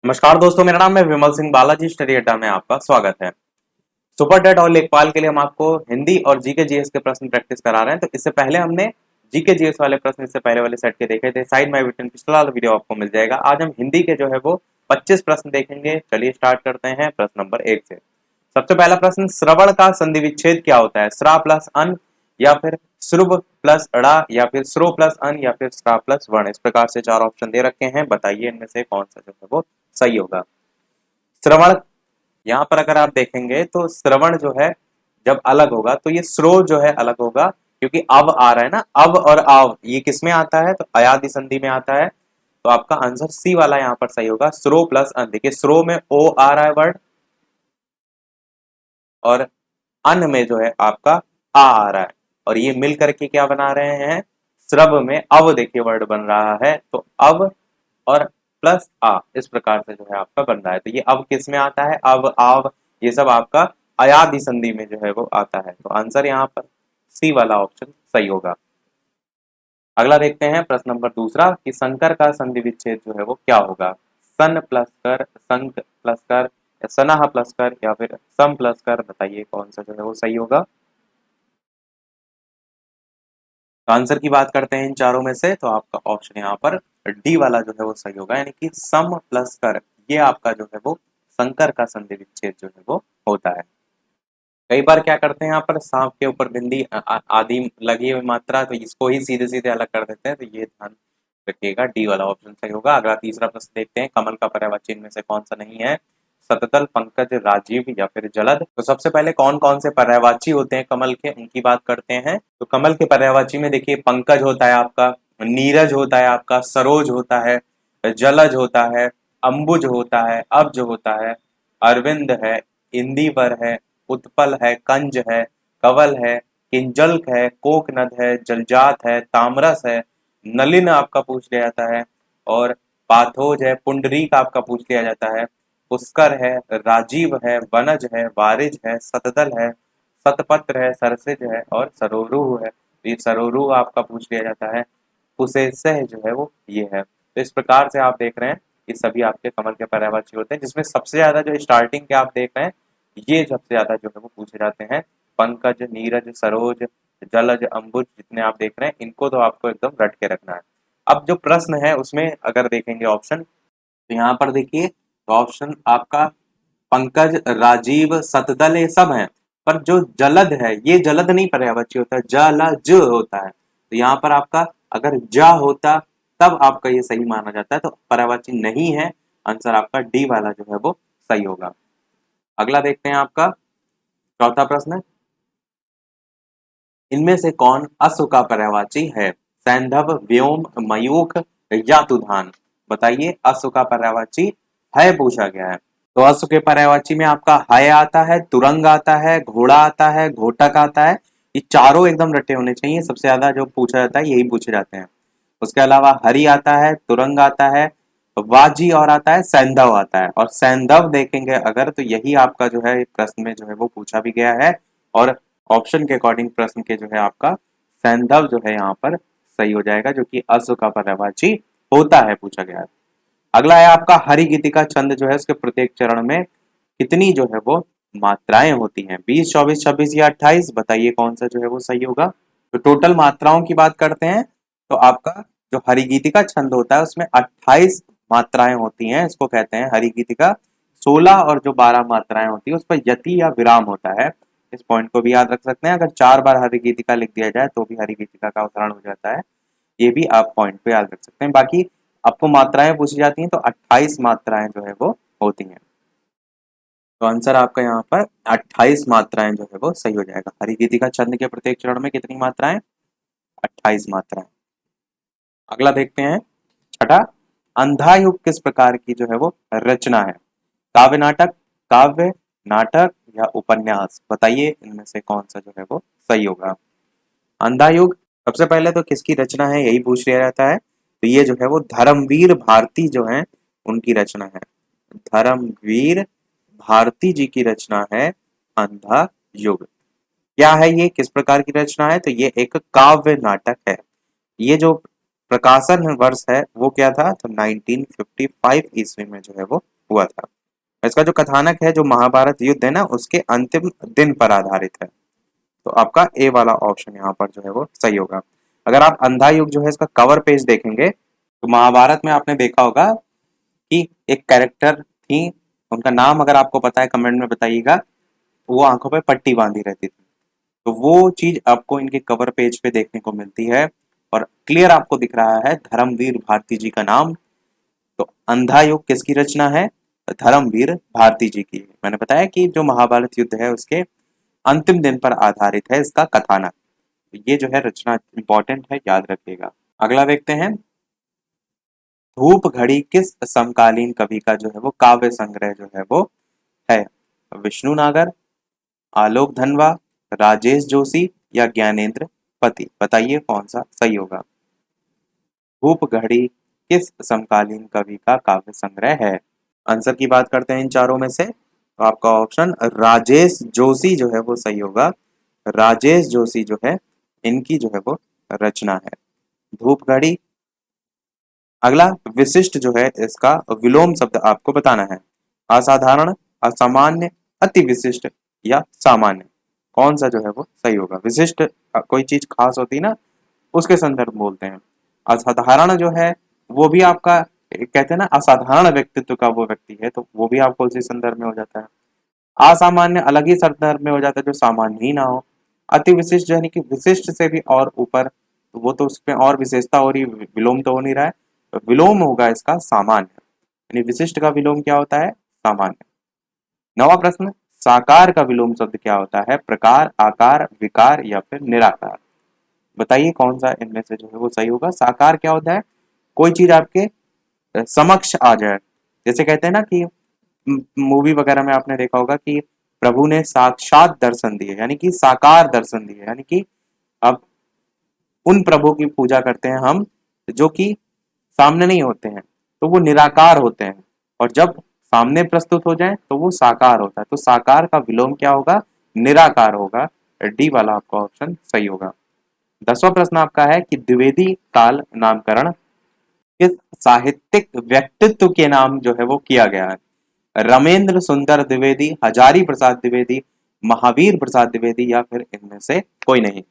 नमस्कार दोस्तों, मेरा नाम है विमल सिंह बालाजी। स्टडी अड्डा में आपका स्वागत है। सुपर टेट और लेखपाल के लिए हम आपको हिंदी और जीके जीएस के प्रश्न प्रैक्टिस करा रहे हैं। तो इससे पहले हमने जीके जीएस वाले प्रश्न इससे पहले वाले सेट के देखे थे। साइड में बटन पिछला वाला वीडियो आपको मिल जाएगा। आज हम हिंदी के जो है वो 25 प्रश्न देखेंगे। चलिए स्टार्ट करते हैं प्रश्न नंबर 1 से। सबसे पहला प्रश्न, श्रवण का संधि विच्छेद क्या होता है? श्रा प्लस अन, या फिर श्रुभ प्लस अड़ा, या फिर श्रो प्लस अन, या फिर श्रा प्लस वर्ण। इस प्रकार से चार ऑप्शन दे रखे हैं। बताइए इनमें से कौन सा जो है वो सही होगा। श्रवण, यहाँ पर अगर आप देखेंगे तो श्रवण जो है जब अलग होगा तो ये श्रो जो है अलग होगा, क्योंकि अब आ रहा है ना। अब और आव ये किस में आता है? तो अयादि संधि में आता है। तो आपका आंसर सी वाला यहाँ पर सही होगा। श्रो प्लस अन। देखिए श्रो में ओ आ रहा है वर्ड, और अन में जो है आपका आ रहा है, और ये मिल करके क्या बना रहे हैं? श्रव में अब देखिए वर्ड बन रहा है। तो अब और प्लस आ, इस प्रकार से जो है आपका बन रहा है। तो ये अब किस में आता है? अब आव ये सब आपका अयादि संधि में जो है वो आता है। तो आंसर यहाँ पर सी वाला ऑप्शन सही होगा। अगला देखते हैं प्रश्न नंबर दूसरा कि संकर का संधि विच्छेद जो है वो क्या होगा? सन प्लस कर, संक प्लस कर, या सनाह प्लस कर, या फिर सम प्लस कर। बताइए कौन सा जो है वो सही होगा। तो आंसर की बात करते हैं इन चारों में से, तो आपका ऑप्शन यहाँ पर डी वाला जो है वो सही होगा, यानी कि सम प्लस कर। ये आपका जो है वो संकर का संधि विच्छेद जो है वो होता है। कई बार क्या करते हैं यहाँ पर सांप के ऊपर बिंदी आदि लगी हुई मात्रा, तो इसको ही सीधे सीधे अलग कर देते हैं। तो ये ध्यान रखिएगा, डी वाला ऑप्शन सही होगा। अगला तीसरा प्रश्न देखते हैं, कमल का पर्यायवाची इनमें से कौन सा नहीं है? सततल, पंकज, राजीव, या फिर जलद। तो सबसे पहले कौन कौन से पर्यायवाची होते हैं कमल के, उनकी बात करते हैं। तो कमल के पर्यायवाची में देखिए पंकज होता है आपका, नीरज होता है आपका, सरोज होता है, जलज होता है, अंबुज होता है, अब्ज होता है, अरविंद है, इंदिवर है, उत्पल है, कंज है, कवल है, किंजल्क है, कोकनद है, जलजात है, तामरस है, नलिन आपका पूछ लिया जाता है, और पाथोज है, पुंडरीक आपका पूछ लिया जाता है, पुष्कर है, राजीव है, वनज है, वारिज है, सतदल है, सतपत्र है, सरसिज है, और सरोरु है। तो ये सरोरु आपका पूछ लिया जाता है। कुशेसह जो है वो ये है। तो इस प्रकार से आप देख रहे हैं ये सभी आपके कमल के पर्यायवाची होते हैं, जिसमें सबसे ज्यादा जो स्टार्टिंग के आप देख रहे हैं ये सबसे ज्यादा जो है वो पूछे जाते हैं। पंकज, नीरज, सरोज, जलज, अंबुज जितने आप देख रहे हैं इनको तो आपको एकदम रट के रखना है। अब जो प्रश्न है उसमें अगर देखेंगे ऑप्शन, तो यहाँ पर देखिए तो ऑप्शन आपका पंकज, राजीव, सतदल ये सब हैं। पर जो जलद है ये जलद नहीं पर्यायवाची होता है, जलज होता है। तो यहाँ पर आपका अगर जा होता तब आपका ये सही माना जाता है, तो पर्यायवाची नहीं है। आंसर आपका डी वाला जो है वो सही होगा। अगला देखते हैं आपका चौथा प्रश्न, इनमें से कौन अश्व का पर्यायवाची है? सैंधव, व्योम, मयूख, यातुधान। बताइए अश्व का पर्यायवाची है पूछा गया है। तो अश्व के पर्यायवाची में आपका है आता है, तुरंग आता है, घोड़ा आता है, घोटक आता है। ये चारों एकदम रटे होने चाहिए। सबसे ज्यादा जो पूछा जाता है यही पूछे जाते हैं। उसके अलावा हरि आता है, तुरंग आता है, वाजी और आता है, सैंधव आता है। और सैंधव देखेंगे अगर तो यही आपका जो है प्रश्न में जो है वो पूछा भी गया है, और ऑप्शन के अकॉर्डिंग प्रश्न के जो है आपका सैंधव जो है यहाँ पर सही हो जाएगा, जो कि अश्व का पर्यायवाची होता है पूछा गया है। अगला है आपका हरि गीतिका छंद जो है उसके प्रत्येक चरण में कितनी जो है वो मात्राएं होती हैं? 20, 24, 26 या 28। बताइए कौन सा जो है वो सही होगा। तो टोटल मात्राओं की बात करते हैं, तो आपका जो हरिगीतिका छंद होता है उसमें 28 मात्राएं होती हैं, इसको कहते हैं हरिगीतिका। 16 और जो 12 मात्राएं होती है उस पर यति या विराम होता है। इस पॉइंट को भी याद रख सकते हैं। अगर 4 बार हरिगीतिका लिख दिया जाए तो भी हरिगीतिका का उच्चारण हो जाता है। ये भी आप पॉइंट पे याद रख सकते हैं। बाकी आपको मात्राएं पूछी जाती हैं तो 28 मात्राएं जो है वो होती हैं। तो आंसर आपका यहाँ पर 28 मात्राएं जो है वो सही हो जाएगा। हरिगीतिका छंद के प्रत्येक चरण में कितनी मात्राएं? 28 मात्राएं। अगला देखते हैं छठा, अंधा युग किस प्रकार की जो है वो रचना है? काव्य नाटक, काव्य नाटक, या उपन्यास। बताइए इनमें से कौन सा जो है वो सही होगा। अंधा युग सबसे पहले तो किसकी रचना है यही पूछ लिया जाता है। तो ये जो है वो धर्मवीर भारती जो है उनकी रचना है। धर्मवीर भारती जी की रचना है अंधा युग। क्या है ये, किस प्रकार की रचना है? तो ये एक काव्य नाटक है। ये जो प्रकाशन वर्ष है वो क्या था, तो 1955 ईस्वी में जो है वो हुआ था। इसका जो कथानक है, जो महाभारत युद्ध है ना, उसके अंतिम दिन पर आधारित है। तो आपका ए वाला ऑप्शन यहाँ पर जो है वो सही होगा। अगर आप अंधा युग जो है इसका कवर पेज देखेंगे, तो महाभारत में आपने देखा होगा कि एक कैरेक्टर थी, उनका नाम अगर आपको पता है कमेंट में बताइएगा। वो आंखों पे पट्टी बांधी रहती थी, तो वो चीज आपको इनके कवर पेज पे देखने को मिलती है। और क्लियर आपको दिख रहा है धर्मवीर भारती जी का नाम। तो अंधा युग किसकी रचना है, धर्मवीर भारती जी की। मैंने बताया कि जो महाभारत युद्ध है उसके अंतिम दिन पर आधारित है इसका कथानक। तो ये जो है रचना इंपॉर्टेंट है, याद रखिएगा। अगला देखते हैं, धूप घड़ी किस समकालीन कवि का जो है वो काव्य संग्रह जो है वो है, विष्णु नागर, आलोक धनवा, राजेश जोशी या ज्ञानेंद्र पति। बताइए कौन सा सही होगा। धूप घड़ी किस समकालीन कवि का काव्य संग्रह है। आंसर की बात करते हैं इन चारों में से, तो आपका ऑप्शन राजेश जोशी जो है वो सही होगा। राजेश जोशी जो है इनकी जो है वो रचना है धूप घड़ी। अगला विशिष्ट जो है इसका विलोम शब्द आपको बताना है, असाधारण, असामान्य, अति विशिष्ट या सामान्य। कौन सा जो है वो सही होगा। विशिष्ट कोई चीज खास होती है ना, उसके संदर्भ में बोलते हैं। असाधारण जो है वो भी आपका कहते हैं ना, असाधारण व्यक्तित्व का वो व्यक्ति है, तो वो भी आपको उसी संदर्भ में हो जाता है। असामान्य अलग ही संदर्भ में हो जाता है जो सामान्य ही ना हो। अति विशिष्ट यानी कि विशिष्ट से भी और ऊपर, तो वो तो उसमें और विशेषता हो रही, विलोम तो हो नहीं रहा है। तो विलोम होगा इसका सामान्य, यानी विशिष्ट का विलोम क्या होता है, सामान्य। नवा प्रश्न, साकार का विलोम शब्द क्या होता है, प्रकार, आकार, विकार या फिर निराकार। बताइए कौन सा इनमें से जो है वो सही होगा। साकार क्या होता है, कोई चीज आपके समक्ष आ जाए। जैसे कहते हैं ना कि मूवी वगैरह में आपने देखा होगा कि प्रभु ने साक्षात दर्शन दिए, यानी कि साकार दर्शन दिए, यानी कि अब उन प्रभु की पूजा करते हैं हम जो कि सामने नहीं होते हैं, तो वो निराकार होते हैं। और जब सामने प्रस्तुत हो जाए तो वो साकार होता है। तो साकार का विलोम क्या होगा, निराकार होगा। डी वाला आपका ऑप्शन सही होगा। 10वां प्रश्न आपका है कि द्विवेदी काल नामकरण किस साहित्यिक व्यक्तित्व के नाम जो है वो किया गया है, रमेंद्र सुंदर द्विवेदी, हजारी प्रसाद द्विवेदी, महावीर प्रसाद द्विवेदी या फिर इनमें से कोई नहीं।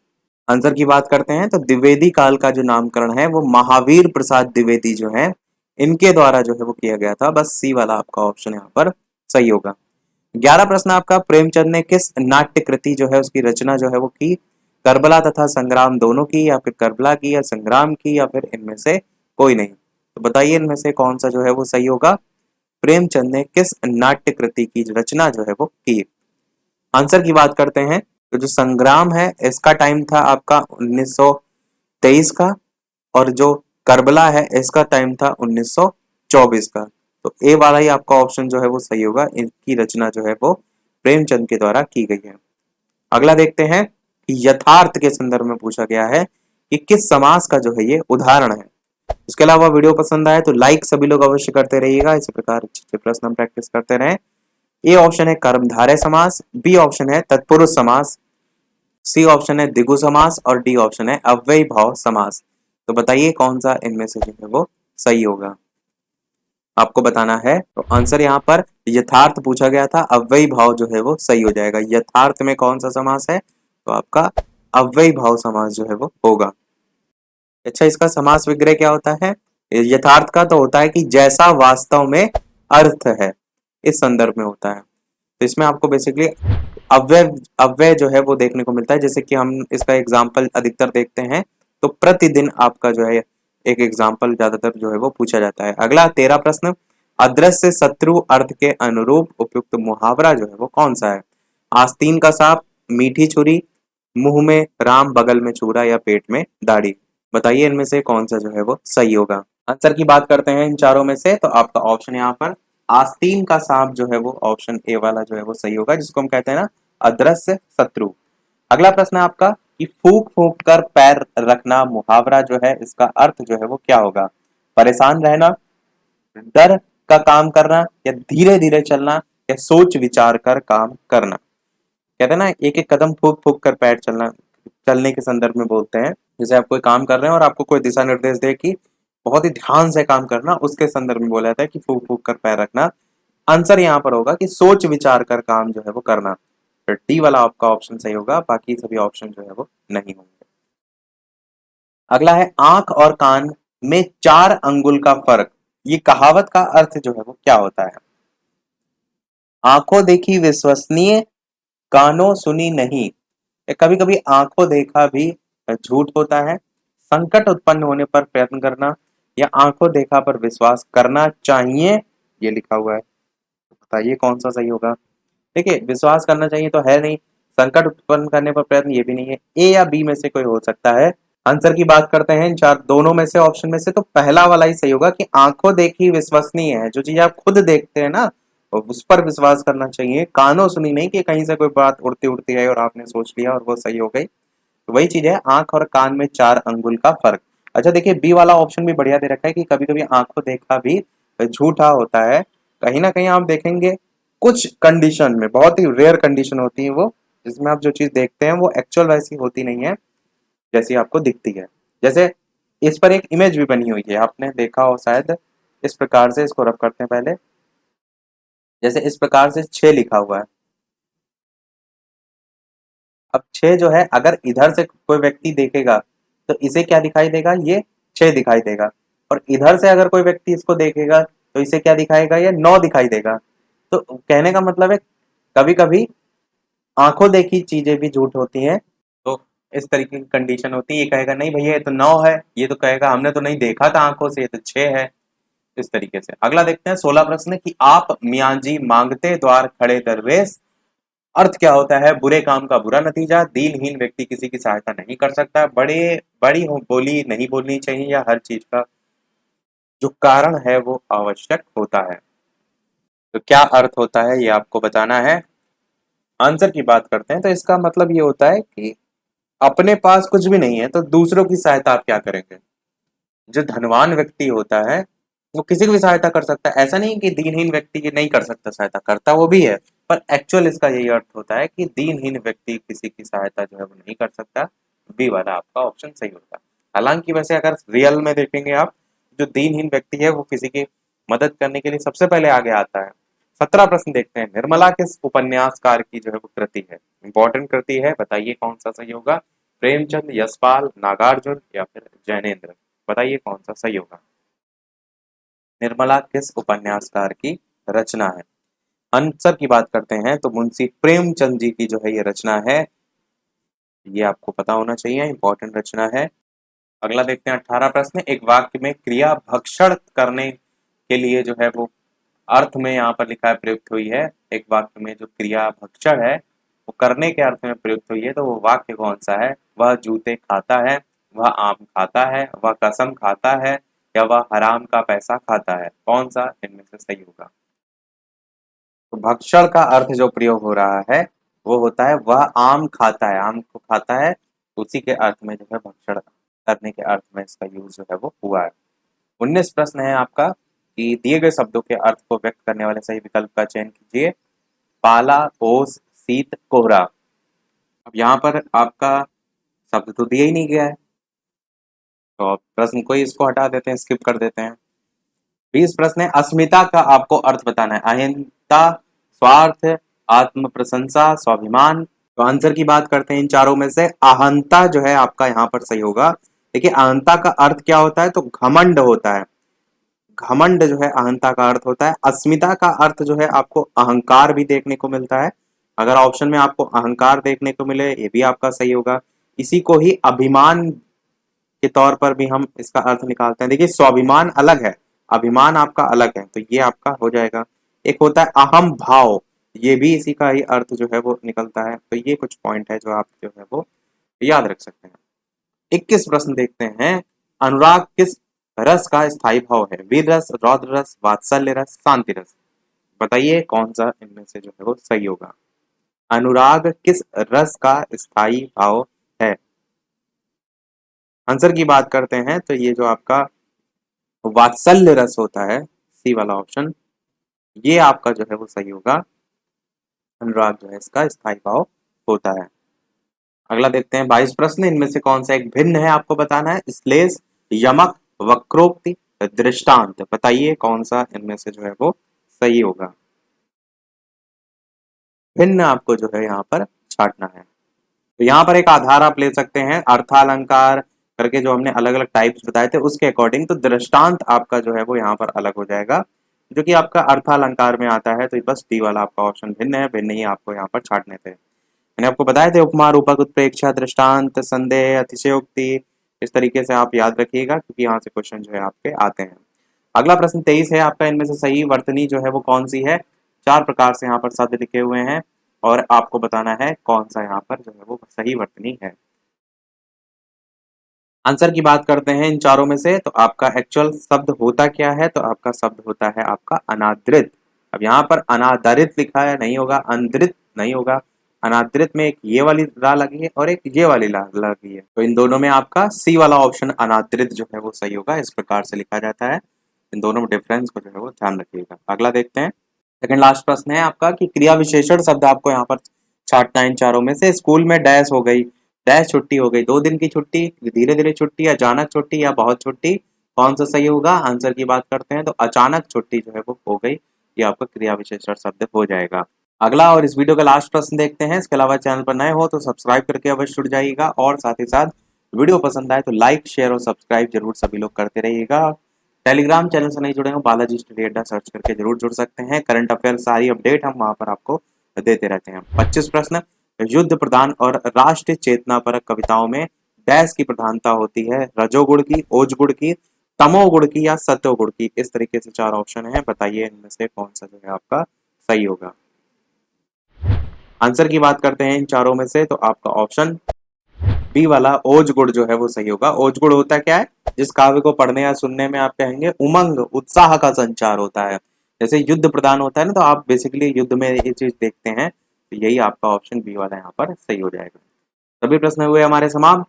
आंसर की बात करते हैं, तो द्विवेदी काल का जो नामकरण है वो महावीर प्रसाद द्विवेदी जो है इनके द्वारा जो है वो किया गया था। बस सी वाला आपका ऑप्शन यहाँ पर सही होगा। 11 प्रश्न आपका, प्रेमचंद ने किस नाट्य कृति जो है उसकी रचना जो है वो की, करबला तथा संग्राम दोनों की, या फिर करबला की या संग्राम की, या फिर इनमें से कोई नहीं। तो बताइए इनमें से कौन सा जो है वो सही होगा। प्रेमचंद ने किस नाट्य कृति की रचना जो है वो की। आंसर की बात करते हैं, तो जो संग्राम है इसका टाइम था आपका 1923 का, और जो करबला है इसका टाइम था 1924 का। तो ए वाला ही आपका ऑप्शन जो है वो सही होगा। इनकी रचना जो है वो प्रेमचंद के द्वारा की गई है। अगला देखते हैं कि यथार्थ के संदर्भ में पूछा गया है कि किस समास का जो है ये उदाहरण है। इसके अलावा वीडियो पसंद आए तो लाइक सभी लोग अवश्य करते रहिएगा। इसी प्रकार अच्छे अच्छे प्रश्न हम प्रैक्टिस करते रहें। ए ऑप्शन है कर्मधारय समास, बी ऑप्शन है तत्पुरुष समास, सी ऑप्शन है द्विगु समास और डी ऑप्शन है अव्ययी भाव समास। तो बताइए कौन सा इनमें से जो है वो सही होगा, आपको बताना है। तो आंसर यहाँ पर यथार्थ पूछा गया था, अव्ययी भाव जो है वो सही हो जाएगा। यथार्थ में कौन सा समास है, तो आपका अव्ययी भाव समास जो है वो होगा। अच्छा, इसका समास विग्रह क्या होता है। यथार्थ का तो होता है कि जैसा वास्तव में अर्थ है, इस संदर्भ में होता है। तो इसमें आपको बेसिकली अव्यय अव्यय जो है वो देखने को मिलता है। जैसे कि हम इसका एग्जाम्पल अधिकतर देखते हैं, तो प्रतिदिन आपका जो है एक एग्जाम्पल ज्यादातर जो है वो पूछा जाता है। अगला 13 प्रश्न, अदृश्य शत्रु अर्थ के अनुरूप उपयुक्त मुहावरा जो है वो कौन सा है। आस्तीन का सांप, मीठी छुरी, मुंह में राम बगल में चूरा या पेट में दाढ़ी। बताइए इनमें से कौन सा जो है वो सही होगा। आंसर की बात करते हैं इन चारों में से, तो आपका ऑप्शन यहाँ पर आस्तीन का सांप जो है वो ऑप्शन ए वाला जो है वो सही होगा, जिसको हम कहते हैं ना अदृश्य शत्रु। अगला प्रश्न है आपका कि फूंक फूंक कर पैर रखना मुहावरा जो है इसका अर्थ जो है वो क्या होगा। परेशान रहना, डर का काम करना, या धीरे धीरे चलना, या सोच विचार कर काम करना। कहते हैं ना एक एक कदम फूंक फूंक कर पैर चलना, चलने के संदर्भ में बोलते हैं। जैसे आप कोई काम कर रहे हैं और आपको कोई दिशा निर्देश दे कि बहुत ही ध्यान से काम करना, उसके संदर्भ में बोला जाता है कि फूक फूक कर पैर रखना। आंसर यहाँ पर होगा कि सोच विचार कर काम जो है वो करना। फिर डी वाला आपका ऑप्शन सही होगा, बाकी सभी ऑप्शन जो है वो नहीं होंगे। अगला है आंख और कान में 4 अंगुल का फर्क, ये कहावत का अर्थ जो है वो क्या होता है? आंखों देखी विश्वसनीय, कानों सुनी नहीं। कभी कभी आंखों देखा भी झूठ होता है। संकट उत्पन्न होने पर प्रयत्न करना, या आंखों देखा पर विश्वास करना चाहिए, ये लिखा हुआ है। बताइए कौन सा सही होगा? देखिए, विश्वास करना चाहिए तो है नहीं, संकट उत्पन्न करने पर प्रयत्न ये भी नहीं है। ए या बी में से कोई हो सकता है। आंसर की बात करते हैं इन चार दोनों में से, ऑप्शन में से, तो पहला वाला ही सही होगा कि आंखों देखी विश्वसनीय है। जो चीज आप खुद देखते हैं ना, तो उस पर विश्वास करना चाहिए। कानों सुनी नहीं कि कहीं से कोई बात उड़ती उड़ती है और आपने सोच लिया और वो सही हो गई। तो वही चीज है, आंख और कान में 4 अंगुल का फर्क। अच्छा देखिए, बी वाला ऑप्शन भी बढ़िया दे रखा है कि कभी कभी आंखों देखा भी झूठा होता है। कहीं ना कहीं आप देखेंगे कुछ कंडीशन में, बहुत ही रेयर कंडीशन होती है वो, जिसमें आप जो चीज देखते हैं वो एक्चुअल वैसी होती नहीं है जैसी आपको दिखती है। जैसे इस पर एक इमेज भी बनी हुई है, आपने देखा हो शायद। इस प्रकार से इसको रफ करते हैं पहले। जैसे इस प्रकार से 6 लिखा हुआ है। अब 6 जो है, अगर इधर से कोई व्यक्ति देखेगा तो इसे क्या दिखाई देगा? ये 6 दिखाई देगा। और इधर से अगर कोई व्यक्ति इसको देखेगा तो इसे क्या दिखाएगा? ये 9 दिखाई देगा। तो कहने का मतलब है, कभी कभी आंखों देखी चीजें भी झूठ होती हैं। तो इस तरीके की कंडीशन होती है। ये कहेगा नहीं भैया ये तो 9 है, ये तो कहेगा हमने तो नहीं देखा था आंखों से, ये तो 6 है। इस तरीके से। अगला देखते हैं 16 प्रश्न कि आप मियाँ जी मांगते द्वार खड़े दरवेश, अर्थ क्या होता है? बुरे काम का बुरा नतीजा, दीनहीन व्यक्ति किसी की सहायता नहीं कर सकता, बड़े बड़ी बोली नहीं बोलनी चाहिए, या हर चीज का जो कारण है वो आवश्यक होता है। तो क्या अर्थ होता है ये आपको बताना है। आंसर की बात करते हैं तो इसका मतलब ये होता है कि अपने पास कुछ भी नहीं है तो दूसरों की सहायता आप क्या करेंगे? जो धनवान व्यक्ति होता है वो किसी की भी सहायता कर सकता है। ऐसा नहीं कि दीनहीन व्यक्ति की नहीं कर सकता, सहायता करता वो भी है। पर एक्चुअल इसका यही अर्थ होता है कि दीनहीन व्यक्ति किसी की सहायता जो है वो नहीं कर सकता। बी वाला आपका ऑप्शन सही होता है। हालांकि वैसे अगर रियल में देखेंगे आप, जो दीनहीन व्यक्ति है वो किसी की मदद करने के लिए सबसे पहले आगे आता है। 17 प्रश्न देखते हैं। निर्मला किस उपन्यासकार की जो है वो कृति है? इंपॉर्टेंट कृति है, बताइए कौन सा सही होगा। प्रेमचंद, यशपाल, नागार्जुन, या फिर जैनेन्द्र? बताइए कौन सा सही होगा। निर्मला किस उपन्यासकार की रचना है? आंसर की बात करते हैं तो मुंशी प्रेमचंद जी की जो है ये रचना है। ये आपको पता होना चाहिए, इंपॉर्टेंट रचना है। अगला देखते हैं 18 प्रश्न। एक वाक्य में क्रिया भक्षण करने के लिए जो है वो अर्थ में यहाँ पर लिखा है प्रयुक्त हुई है। एक वाक्य में जो क्रिया भक्षण है वो करने के अर्थ में प्रयुक्त हुई है, तो वो वाक्य कौन सा है? वह जूते खाता है, वह आम खाता है, वह कसम खाता है, या वह हराम का पैसा खाता है? कौन सा इनमें से सही होगा? तो भक्षण का अर्थ जो प्रयोग हो रहा है वो होता है वह आम खाता है, आम को खाता है। उसी के अर्थ में जो है भक्षण करने के अर्थ में इसका यूज जो है वो हुआ है। 19 प्रश्न है आपका कि दिए गए शब्दों के अर्थ को व्यक्त करने वाले सही विकल्प का चयन कीजिए। पाला, ओस, शीत, कोहरा। अब यहाँ पर आपका शब्द तो दिया ही नहीं गया है, तो अब प्रश्न को ही इसको हटा देते हैं, स्किप कर देते हैं। 20 प्रश्न है। अस्मिता का आपको अर्थ बताना है। अहिंसा, स्वार्थ, आत्म प्रशंसा, स्वाभिमान। तो आंसर की बात करते हैं इन चारों में से। अहंता जो है आपका यहाँ पर सही होगा। देखिए, अहंता का अर्थ क्या होता है? तो घमंड होता है। घमंड जो है अहंता का अर्थ होता है। अस्मिता का अर्थ जो है आपको अहंकार भी देखने को मिलता है। अगर ऑप्शन में आपको अहंकार देखने को मिले, ये भी आपका सही होगा। इसी को ही अभिमान के तौर पर भी हम इसका अर्थ निकालते हैं। देखिए, स्वाभिमान अलग है, अभिमान आपका अलग है, तो ये आपका हो जाएगा। एक होता है अहम भाव, ये भी इसी का ही अर्थ जो है वो निकलता है। तो ये कुछ पॉइंट है जो आप जो है वो याद रख सकते हैं। 21 प्रश्न देखते हैं। अनुराग किस रस का स्थायी भाव है? वीर रस, रौद्र रस, वात्सल्य रस, शांति रस? बताइए कौन सा इनमें से जो है वो सही होगा। अनुराग किस रस का स्थायी भाव है? आंसर की बात करते हैं तो ये जो आपका वात्सल्य रस होता है, सी वाला ऑप्शन, ये आपका जो है वो सही होगा। अनुराग जो है इसका स्थायी भाव होता है। अगला देखते हैं 22 प्रश्न। इनमें से कौन सा एक भिन्न है आपको बताना है। श्लेष, यमक, वक्रोक्ति, दृष्टांत। बताइए कौन सा इनमें से जो है वो सही होगा। भिन्न आपको जो है यहाँ पर छांटना है। तो यहाँ पर एक आधार आप ले सकते हैं अर्थालंकार करके, जो हमने अलग अलग टाइप्स बताए थे उसके अकॉर्डिंग। तो दृष्टांत आपका जो है वो यहाँ पर अलग हो जाएगा, जो कि आपका अर्थालंकार में आता है। तो बस डी वाला आपका ऑप्शन भिन्न है, भिन्न ही आपको यहाँ पर छांटने थे। मैंने आपको बताए थे उपमा, रूपक, उत्प्रेक्षा, दृष्टांत, संदेह, अतिशयोक्ति। इस तरीके से आप याद रखिएगा, क्योंकि यहाँ से क्वेश्चन जो है आपके आते हैं। अगला प्रश्न 23 है आपका। इनमें से सही वर्तनी जो है वो कौन सी है। 4 प्रकार से यहाँ पर शब्द लिखे हुए हैं और आपको बताना है कौन सा यहाँ पर जो है वो सही वर्तनी है। आंसर की बात करते हैं इन चारों में से, तो आपका एक्चुअल शब्द होता क्या है। तो आपका शब्द होता है आपका अनादृत। अब यहाँ पर अनादरित लिखा है, नहीं होगा, अंदृत नहीं होगा। अनादृत में एक ये वाली ला लगी है और एक ये वाली ला लगी है, तो इन दोनों में आपका सी वाला ऑप्शन अनादृत जो है वो सही होगा। इस प्रकार से लिखा जाता है। इन दोनों में डिफरेंस को जो है वो ध्यान रखिएगा। अगला देखते हैं। सेकंड लास्ट प्रश्न है आपका कि क्रिया विशेषण शब्द आपको यहाँ पर छांटना है इन चारों में से। स्कूल में डैश हो गई, डैश छुट्टी हो गई। 2 दिन की छुट्टी, धीरे धीरे छुट्टी, अचानक छुट्टी या बहुत छुट्टी। कौन सा सही होगा। आंसर की बात करते हैं तो अचानक छुट्टी जो है वो हो गई, ये आपका क्रिया विशेषण शब्द हो जाएगा। अगला और इस वीडियो का लास्ट प्रश्न देखते हैं। इसके अलावा चैनल पर नए हो तो सब्सक्राइब करके अवश्य जुड़ जाइएगा, और साथ ही साथ वीडियो पसंद आए तो लाइक, शेयर और सब्सक्राइब जरूर सभी लोग करते रहिएगा। टेलीग्राम चैनल से नहीं जुड़े हो, बालाजी स्टडी अड्डा सर्च करके जरूर जुड़ सकते हैं। करंट अफेयर सारी अपडेट हम वहां पर आपको देते रहते हैं। 25 प्रश्न। युद्ध प्रधान और राष्ट्रीय चेतना परक कविताओं में डैश की प्रधानता होती है। रजोगुण की, ओजगुण की, तमोगुण की या सत्वगुण की। इस तरीके से 4 ऑप्शन है, बताइए इनमें से कौन सा जो है आपका सही होगा। आंसर की बात करते हैं इन चारों में से, तो आपका ऑप्शन बी वाला ओज गुण जो है वो सही होगा। ओज गुण होता क्या है। जिस काव्य को पढ़ने या सुनने में आप कहेंगे उमंग, उत्साह का संचार होता है। जैसे युद्ध प्रदान होता है ना, तो आप बेसिकली युद्ध में ये चीज देखते हैं, तो यही आपका ऑप्शन बी वाला यहाँ पर सही हो जाएगा। सभी प्रश्न हुए हमारे समाप्त।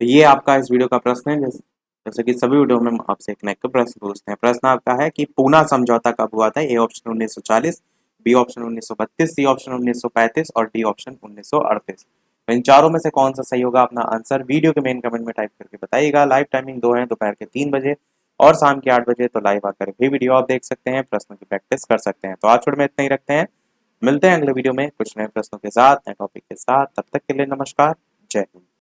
तो ये आपका इस वीडियो का प्रश्न है। जैसे कि सभी वीडियो में हम आपसे एक नेक प्रश्न पूछते हैं। प्रश्न आपका है कि पूना समझौता कब हुआ था। A option 1940, B option 1932, C option 1935 और डी ऑप्शन 1938। तो इन चारों में से कौन सा सही होगा। अपना आंसर वीडियो के मेन कमेंट में टाइप करके बताइएगा। लाइव टाइमिंग 2 है, दोपहर के 3 बजे और शाम के 8 बजे। तो लाइव आकर भी वीडियो आप देख सकते हैं, प्रश्नों की प्रैक्टिस कर सकते हैं। तो आज छोड़ में इतना ही रखते हैं। मिलते हैं अगले वीडियो में कुछ नए प्रश्नों के साथ, नए टॉपिक के साथ। तब तक के लिए नमस्कार, जय हिंद।